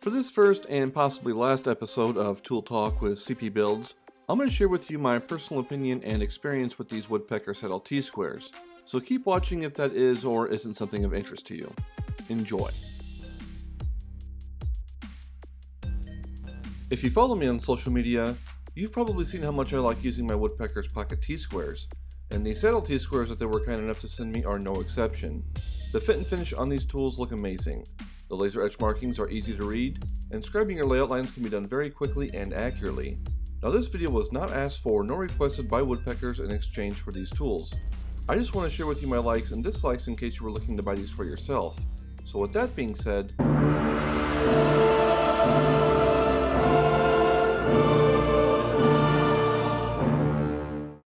For this first and possibly last episode of Tool Talk with CP Builds, I'm going to share with you my personal opinion and experience with these Woodpecker saddle T-squares. So keep watching if that is or isn't something of interest to you. Enjoy. If you follow me on social media, you've probably seen how much I like using my Woodpecker's pocket T-squares, and the saddle T-squares that they were kind enough to send me are no exception. The fit and finish on these tools look amazing. The laser etch markings are easy to read, and scribing your layout lines can be done very quickly and accurately. Now this video was not asked for nor requested by Woodpeckers in exchange for these tools. I just want to share with you my likes and dislikes in case you were looking to buy these for yourself. So with that being said,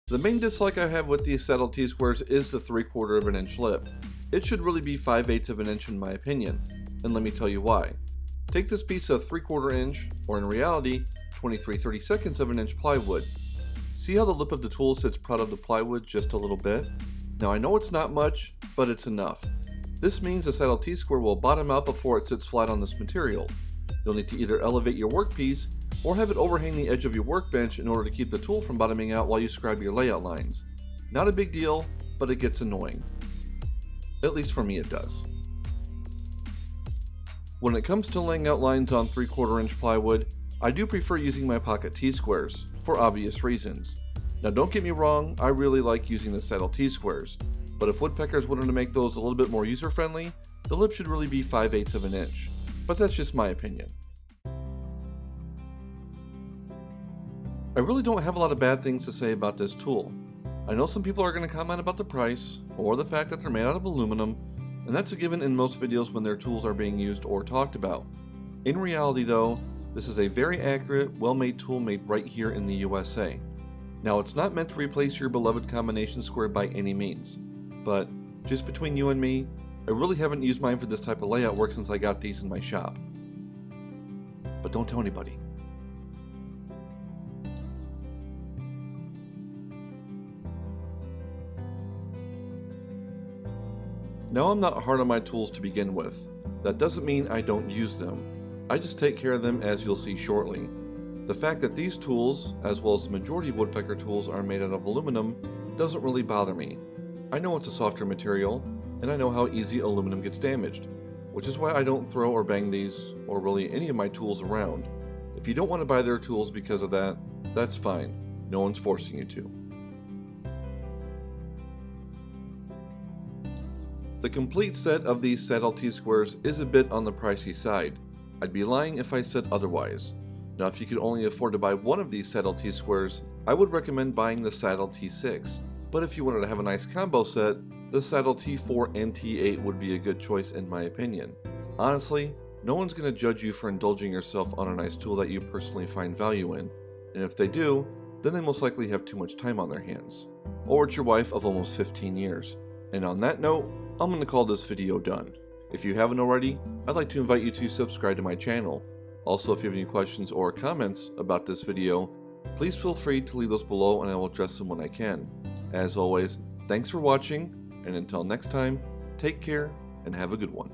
the main dislike I have with these saddle T-squares is the 3/4 of an inch lip. It should really be 5/8 of an inch in my opinion, and let me tell you why. Take this piece of 3/4 inch, or in reality, 23/32 of an inch plywood. See how the lip of the tool sits proud of the plywood just a little bit? Now I know it's not much, but it's enough. This means the saddle T-square will bottom out before it sits flat on this material. You'll need to either elevate your workpiece or have it overhang the edge of your workbench in order to keep the tool from bottoming out while you scribe your layout lines. Not a big deal, but it gets annoying. At least for me it does. When it comes to laying out lines on 3/4 inch plywood, I do prefer using my pocket T-squares, for obvious reasons. Now don't get me wrong, I really like using the saddle T-squares, but if Woodpeckers wanted to make those a little bit more user-friendly, the lip should really be 5/8 of an inch. But that's just my opinion. I really don't have a lot of bad things to say about this tool. I know some people are going to comment about the price, or the fact that they're made out of aluminum, and that's a given in most videos when their tools are being used or talked about. In reality though, this is a very accurate, well-made tool made right here in the USA. Now it's not meant to replace your beloved combination square by any means, but just between you and me, I really haven't used mine for this type of layout work since I got these in my shop. But don't tell anybody. Now I'm not hard on my tools to begin with. That doesn't mean I don't use them. I just take care of them, as you'll see shortly. The fact that these tools, as well as the majority of Woodpecker tools, are made out of aluminum doesn't really bother me. I know it's a softer material, and I know how easy aluminum gets damaged, which is why I don't throw or bang these, or really any of my tools around. If you don't want to buy their tools because of that, that's fine. No one's forcing you to. The complete set of these saddle T-squares is a bit on the pricey side. I'd be lying if I said otherwise. Now if you could only afford to buy one of these saddle T-squares, I would recommend buying the saddle T6. But if you wanted to have a nice combo set, the saddle T4 and T8 would be a good choice in my opinion. Honestly, no one's going to judge you for indulging yourself on a nice tool that you personally find value in. And if they do, then they most likely have too much time on their hands. Or it's your wife of almost 15 years. And on that note, I'm going to call this video done. If you haven't already, I'd like to invite you to subscribe to my channel. Also, if you have any questions or comments about this video, please feel free to leave those below and I will address them when I can. As always, thanks for watching, and until next time, take care and have a good one.